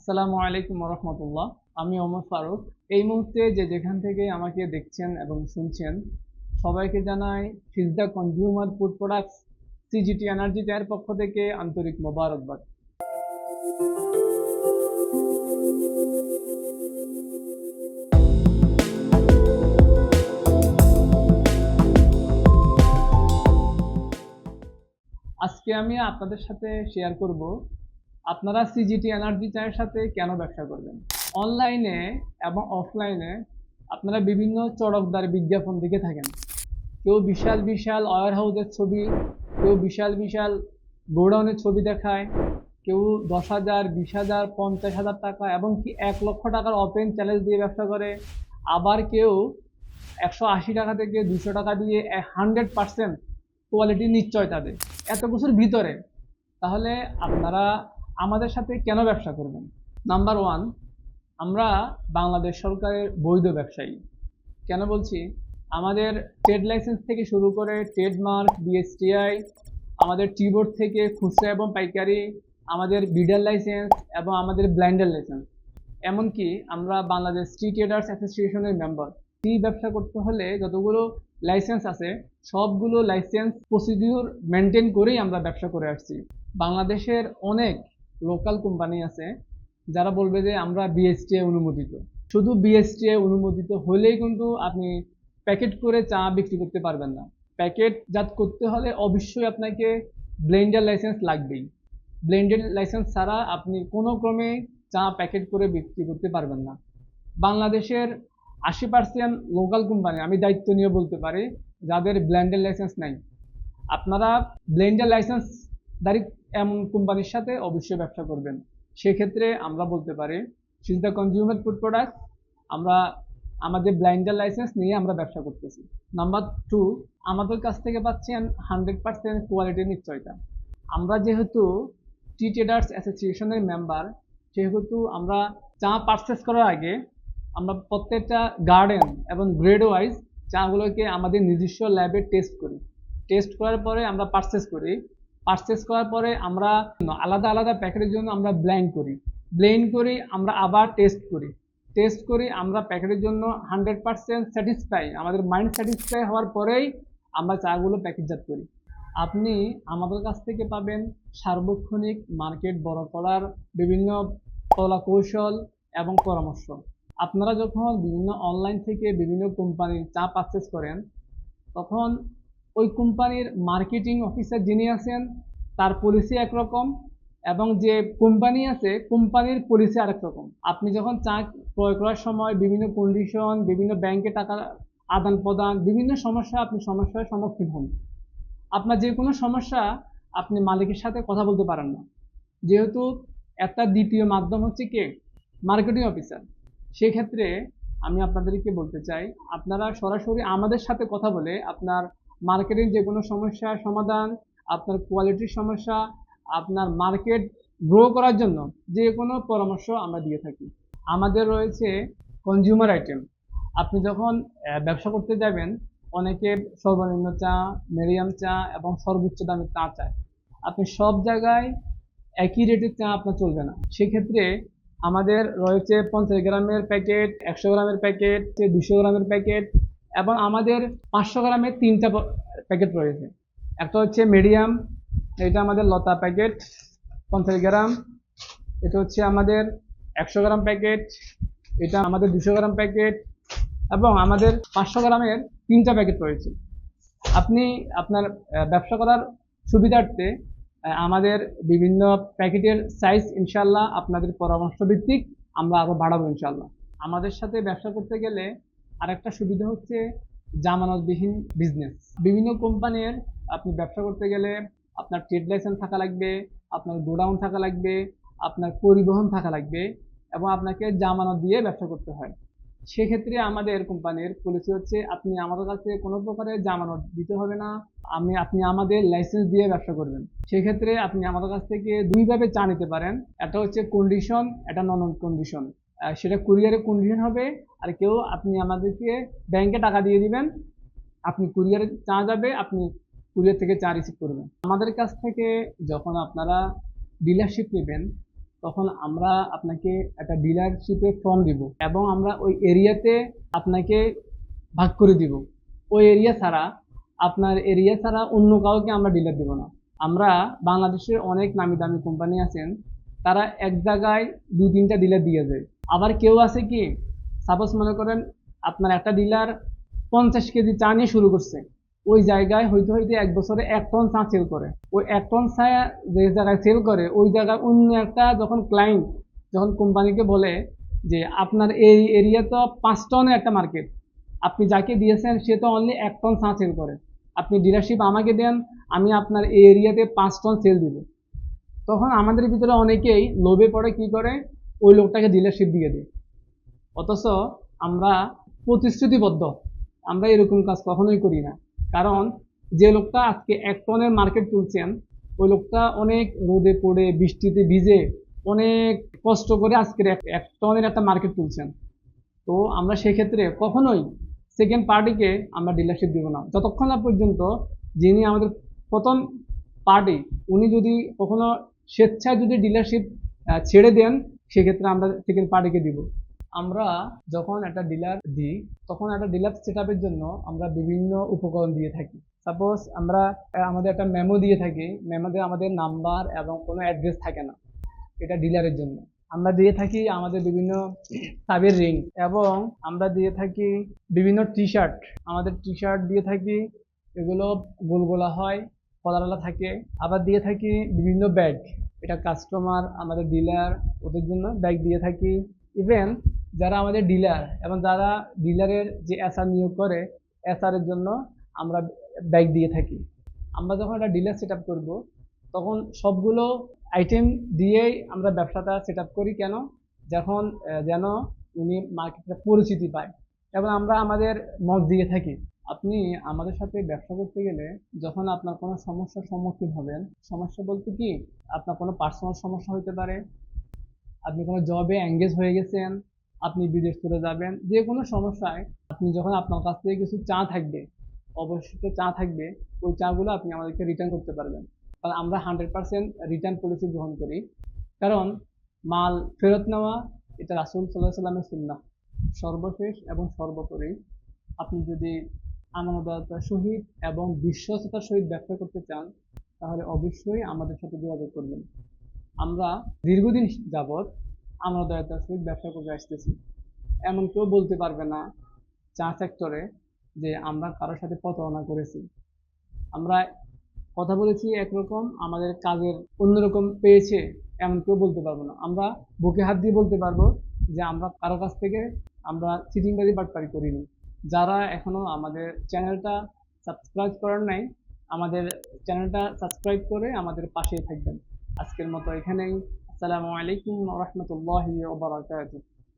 আসসালামু আলাইকুম রহমতুল্লাহ। আমি ওমর ফারুক। এই মুহূর্তে যেখান থেকে আমাকে দেখছেন এবং শুনছেন, সবাইকে জানাই সিজদা consumer food products CGT energy চায়ের পক্ষ থেকে আন্তরিক মোবারকবাদ। আজকে আমি আপনাদের সাথে শেয়ার করব আপনারা সিজিটি এনার্জি চায়ের সাথে কেন ব্যবসা করবেন। অনলাইনে এবং অফলাইনে আপনারা বিভিন্ন চড়কদার বিজ্ঞাপন দেখে থাকেন। কেউ বিশাল বিশাল ওয়্যার হাউসের ছবি, কেউ বিশাল বিশাল গোডাউনের ছবি দেখায়, কেউ 10,000, 20,000, 50,000 টাকা এবং কি 1 লক্ষ টাকার ওপেন চ্যালেঞ্জ দিয়ে ব্যবসা করে। আবার কেউ 180 টাকা থেকে 200 টাকা দিয়ে 100% কোয়ালিটি নিশ্চয়তা দেয় এত কিছুর ভিতরে। তাহলে আপনারা আমাদের সাথে কেন ব্যবসা করবেন? নাম্বার ওয়ান, আমরা বাংলাদেশ সরকারের বৈধ ব্যবসায়ী। কেন বলছি? আমাদের ট্রেড লাইসেন্স থেকে শুরু করে ট্রেডমার্ক, বিএসটিআই, আমাদের টিবোর্ড থেকে খুচরা এবং পাইকারি, আমাদের বিডার লাইসেন্স এবং আমাদের ব্লাইন্ডার লাইসেন্স, এমনকি আমরা বাংলাদেশ টি ট্রেডার্স অ্যাসোসিয়েশনের মেম্বার। টি ব্যবসা করতে হলে যতগুলো লাইসেন্স আছে সবগুলো লাইসেন্স প্রসিডিউর মেনটেন করেই আমরা ব্যবসা করে আসছি। বাংলাদেশের অনেক লোকাল কোম্পানি আছে যারা বলবে যে আমরা বিএসটিআই অনুমোদিত। শুধু বিএসটিআই অনুমোদিত হলেই কিন্তু আপনি প্যাকেট করে চা বিক্রি করতে পারবেন না। প্যাকেটজাত করতে হলে অবশ্যই আপনাকে ব্লেন্ডার লাইসেন্স লাগবেই। ব্লেন্ডার লাইসেন্স ছাড়া আপনি কোনো ক্রমে চা প্যাকেট করে বিক্রি করতে পারবেন না। বাংলাদেশের 80% লোকাল কোম্পানি আমি দায়িত্ব নিয়ে বলতে পারি যাদের ব্লেন্ডার লাইসেন্স নাই। আপনারা ব্লেন্ডার লাইসেন্সধারী এমন কোম্পানির সাথে অবশ্যই ব্যবসা করবেন। সেক্ষেত্রে আমরা বলতে পারি সিজদা কনজিউমার ফুড প্রোডাক্ট, আমরা আমাদের ব্লেন্ডার লাইসেন্স নিয়ে আমরা ব্যবসা করতেছি। নাম্বার টু, আমাদের কাছ থেকে পাচ্ছেন 100% কোয়ালিটির নিশ্চয়তা। আমরা যেহেতু টি ট্রেডার্স অ্যাসোসিয়েশনের মেম্বার, সেহেতু আমরা চা পারচেস করার আগে আমরা প্রত্যেকটা গার্ডেন এবং গ্রেড ওয়াইজ চাগুলোকে আমাদের নিজস্ব ল্যাবে টেস্ট করি। টেস্ট করার পরে আমরা পারচেস করি। পারচেস করার পরে আমরা আলাদা আলাদা প্যাকেটের জন্য আমরা ব্লেন্ড করি, আমরা আবার টেস্ট করি। টেস্ট করি আমরা প্যাকেটের জন্য 100% স্যাটিসফাই, আমাদের মাইন্ড স্যাটিসফাই হওয়ার পরেই আমরা চাগুলো প্যাকেটজাত করি। আপনি আমাদের কাছ থেকে পাবেন সার্বক্ষণিক মার্কেট বড় করার বিভিন্ন কলা কৌশল এবং পরামর্শ। আপনারা যখন বিভিন্ন অনলাইন থেকে বিভিন্ন কোম্পানির চা পারচেস করেন, তখন ওই কোম্পানির মার্কেটিং অফিসার যিনি আছেন তার পলিসি একরকম এবং যে কোম্পানি আছে কোম্পানির পলিসি আরেক রকম। আপনি যখন চা ক্রয় করার সময় বিভিন্ন কন্ডিশন, বিভিন্ন ব্যাংকে টাকা আদান প্রদান, বিভিন্ন সমস্যার সম্মুখীন হন। আপনার যে কোনো সমস্যা আপনি মালিকের সাথে কথা বলতে পারেন না, যেহেতু একটা দ্বিতীয় মাধ্যম হচ্ছে কে? Marketing officer. সেক্ষেত্রে আমি আপনাদেরকে বলতে চাই আপনারা সরাসরি আমাদের সাথে কথা বলে আপনার মার্কেটিং যে কোনো সমস্যার সমাধান, আপনার কোয়ালিটির সমস্যা, আপনার মার্কেট গ্রো করার জন্য যে কোনো পরামর্শ আমরা দিয়ে থাকি। আমাদের রয়েছে কনজিউমার আইটেম। আপনি যখন ব্যবসা করতে যাবেন, অনেকে সর্বনিম্ন চা, মিডিয়াম চা এবং সর্বোচ্চ দামের চা চায়। আপনি সব জায়গায় একই রেটের চা আপনার চলবে না। সেক্ষেত্রে আমাদের রয়েছে 50 গ্রামের প্যাকেট, 100 গ্রামের প্যাকেট, 200 গ্রামের প্যাকেট এবং আমাদের 500 গ্রামের 3টা প্যাকেট রয়েছে। একটা হচ্ছে মিডিয়াম, এটা আমাদের লতা প্যাকেট 50 গ্রাম। এটা হচ্ছে আমাদের 100 গ্রাম প্যাকেট, এটা আমাদের 200 গ্রাম প্যাকেট এবং আমাদের 500 গ্রামের 3টা প্যাকেট রয়েছে। আপনি আপনার ব্যবসা করার সুবিধার্থে আমাদের বিভিন্ন প্যাকেটের সাইজ ইনশাল্লাহ আপনাদের পরামর্শ ভিত্তিক আমরা আরো বাড়াবো ইনশাল্লাহ। আমাদের সাথে ব্যবসা করতে গেলে আরেকটা সুবিধা হচ্ছে জামানতবিহীন বিজনেস। বিভিন্ন কোম্পানির আপনি ব্যবসা করতে গেলে আপনার ট্রেড লাইসেন্স থাকা লাগবে, আপনার গোডাউন থাকা লাগবে, আপনার পরিবহন থাকা লাগবে এবং আপনাকে জামানত দিয়ে ব্যবসা করতে হয়। সেক্ষেত্রে আমাদের কোম্পানির পলিসি হচ্ছে আপনি আমাদের কাছে কোনো প্রকারের জামানত দিতে হবে না, আপনি আমাদের লাইসেন্স দিয়ে ব্যবসা করবেন। সেক্ষেত্রে আপনি আমাদের কাছ থেকে দুইভাবে চা নিতে পারেন। একটা হচ্ছে কন্ডিশন, এটা নন কন্ডিশন। সেটা কুরিয়ারের কন্ডিশন হবে, আর কেউ আপনি আমাদেরকে ব্যাংকে টাকা দিয়ে দিবেন, আপনি কুরিয়ারে চা যাবে, আপনি কুরিয়ার থেকে চা রিসিভ করবেন। আমাদের কাছ থেকে যখন আপনারা ডিলারশিপ নেবেন তখন আমরা আপনাকে একটা ডিলারশিপের ফর্ম দিব এবং আমরা ওই এরিয়াতে আপনাকে ভাগ করে দিব। ওই এরিয়া ছাড়া, আপনার এরিয়া ছাড়া অন্য কাউকে আমরা ডিলার দিব না। আমরা বাংলাদেশের অনেক নামি দামি কোম্পানি আছেন, তারা এক জায়গায় 2-3টা ডিলার দিয়ে যায়। আবার কেউ আছে কি, সাপোজ মনে করেন আপনার একটা ডিলার 50 কেজি চা নিয়ে শুরু করছে, ওই জায়গায় হইতে হইতে 1 বছরে 1 টন চা সেল করে। ওই 1 টন চা যে জায়গায় সেল করে, ওই জায়গায় অন্য একটা যখন ক্লায়েন্ট যখন কোম্পানিকে বলে যে আপনার এই এরিয়া তো 5 টনের একটা মার্কেট, আপনি যাকে দিয়েছেন সে তো অনলি 1 টন চা সেল করে, আপনি ডিলারশিপ আমাকে দেন, আমি আপনার এই এরিয়াতে 5 টন সেল দিব। তখন আমাদের ভিতরে অনেকেই লোভে পড়ে কি করে, ওই লোকটাকে ডিলারশিপ দিয়ে দেয়। অথচ আমরা প্রতিশ্রুতিবদ্ধ, আমরা এরকম কাজ কখনোই করি না। কারণ যে লোকটা আজকে 1 টনের মার্কেট তুলছেন, ওই লোকটা অনেক রোদে পড়ে বৃষ্টিতে ভিজে অনেক কষ্ট করে আজকের 1 টনের একটা মার্কেট তুলছেন। তো আমরা সেক্ষেত্রে কখনোই সেকেন্ড পার্টিকে আমরা ডিলারশিপ দিব না, যতক্ষণ না পর্যন্ত যিনি আমাদের প্রথম পার্টি, উনি যদি কখনো স্বেচ্ছায় যদি ডিলারশিপ ছেড়ে দেন, সেক্ষেত্রে আমরা সেকেন্ড পার্টিকে দিব। আমরা যখন একটা ডিলার দিই, তখন একটা ডিলার সেট আপের জন্য আমরা বিভিন্ন উপকরণ দিয়ে থাকি। সাপোজ আমরা আমাদের একটা মেমো দিয়ে থাকি, মেমোতে আমাদের নাম্বার এবং কোনো অ্যাড্রেস থাকে না, এটা ডিলারের জন্য। আমরা দিয়ে থাকি আমাদের বিভিন্ন সাবের রিং, এবং আমরা দিয়ে থাকি বিভিন্ন টি শার্ট, আমাদের টি শার্ট দিয়ে থাকি, এগুলো গোলগোলা হয়, কলারওয়ালা থাকে। আবার দিয়ে থাকি বিভিন্ন ব্যাগ, এটা কাস্টমার আমাদের ডিলার ওদের জন্য ব্যাগ দিয়ে থাকি। ইভেন যারা আমাদের ডিলার এবং যারা ডিলারের যে এসআর নিয়োগ করে, এসআর এর জন্য আমরা ব্যাগ দিয়ে থাকি। আমরা যখন একটা ডিলার সেট আপ করবো, তখন সবগুলো আইটেম দিয়েই আমরা ব্যবসাটা সেট আপ করি। কেন? যখন যেন উনি মার্কেটে পরিচিতি পায়। এবং আমরা আমাদের মত দিয়ে থাকি, আপনি আমাদের সাথে ব্যবসা করতে গেলে যখন আপনার কোনো সমস্যার সম্মুখীন হবেন, সমস্যা বলতে কি, আপনার কোনো পার্সোনাল সমস্যা হতে পারে, আপনি কোনো জবে এঙ্গেজ হয়ে গেছেন, আপনি বিদেশ চলে যাবেন, যে কোনো সমস্যায় আপনি যখন আপনার কাছ থেকে কিছু চা থাকবে, অবশিষ্ট চা থাকবে, ওই চাগুলো আপনি আমাদেরকে রিটার্ন করতে পারবেন। কারণ আমরা 100% রিটার্ন পলিসি গ্রহণ করি। কারণ মাল ফেরত নেওয়া এটা রাসূল সাল্লাল্লাহু আলাইহি ওয়াসাল্লামের সুন্নাহ। সর্বশেষ এবং সর্বোপরি, আপনি যদি আমানতদারতার সহিত এবং বিশ্বস্ততার সহিত ব্যবসা করতে চান, তাহলে অবশ্যই আমাদের সাথে যোগাযোগ করবেন। আমরা দীর্ঘদিন যাবৎ আমানতদারতার সহিত ব্যবসা করে আসতেছি। এমন কেউ বলতে পারবে না চা সেক্টরে যে আমরা কারোর সাথে প্রতারণা করেছি। আমরা কথা বলেছি একরকম, আমাদের কাজের অন্যরকম পেয়েছে, এমন কেউ বলতে পারবো না। আমরা বুকে হাত দিয়ে বলতে পারবো যে আমরা কারো কাছ থেকে আমরা চিটিংবাজি বাটপারি করিনি। যারা এখনো আমাদের চ্যানেলটা সাবস্ক্রাইব করেন নাই, আমাদের চ্যানেলটা সাবস্ক্রাইব করে আমাদের পাশেই থাকবেন। আজকের মতো এখানেই। আসসালামু আলাইকুম ওয়া রাহমাতুল্লাহি ওয়া বারাকাতুহু।